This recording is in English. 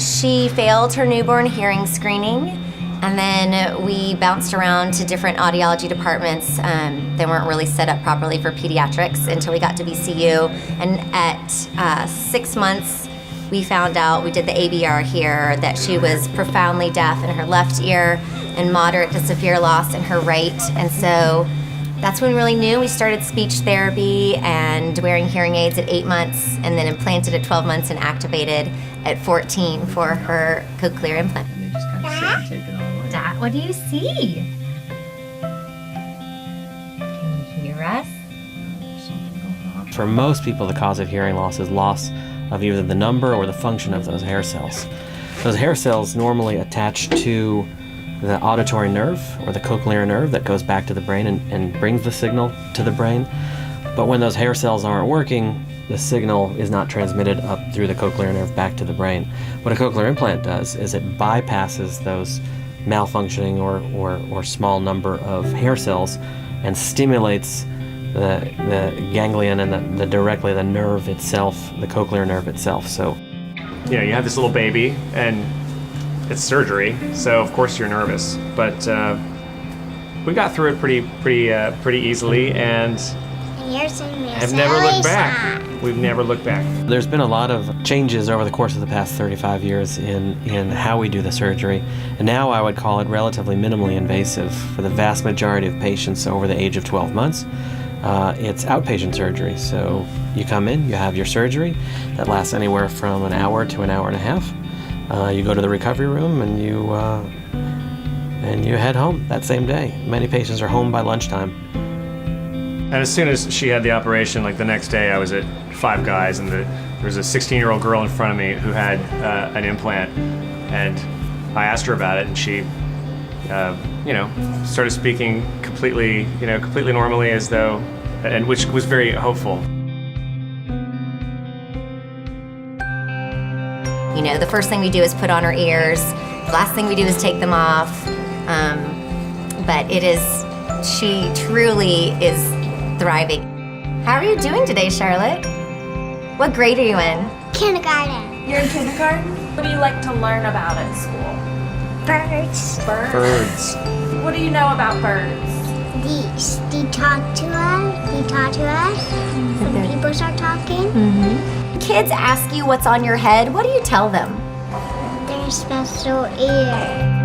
She failed her newborn hearing screening, and then we bounced around to different audiology departments. They weren't really set up properly for pediatrics until we got to VCU. And at 6 months, we found out, we did the ABR here, that she was profoundly deaf in her left ear and moderate to severe loss in her right. And so that's when we really knew. We started speech therapy and wearing hearing aids at 8 months, and then implanted at 12 months and activated at 14 for her cochlear implant. And they just kind of sit and take it all away. Dad, what do you see? Can you hear us? There's something going on. For most people, the cause of hearing loss is loss of either the number or the function of those hair cells. Those hair cells normally attach to the auditory nerve or the cochlear nerve that goes back to the brain and brings the signal to the brain. But when those hair cells aren't working, the signal is not transmitted up through the cochlear nerve back to the brain. What a cochlear implant does is it bypasses those malfunctioning or small number of hair cells and stimulates the ganglion and directly the nerve itself, the cochlear nerve itself. So, you know, you have this little baby and it's surgery, so of course you're nervous. But we got through it pretty easily, and have never looked back. We've never looked back. there's been a lot of changes over the course of the past 35 years in how we do the surgery. And now I would call it relatively minimally invasive for the vast majority of patients over the age of 12 months. It's outpatient surgery, so you come in, you have your surgery that lasts anywhere from an hour to an hour and a half. You go to the recovery room and you head home that same day. Many patients are home by lunchtime. And as soon as she had the operation, like the next day I was at Five Guys, and there was a 16-year-old girl in front of me who had an implant, and I asked her about it, and she started speaking completely normally, as though, and which was very hopeful. You know, the first thing we do is put on her ears. The last thing we do is take them off. But she truly is thriving. How are you doing today, Charlotte? What grade are you in? Kindergarten. You're in kindergarten? What do you like to learn about at school? Birds. Birds. What do you know about birds? They talk to us. When people start talking, Kids ask you what's on your head. What do you tell them? there's special ear.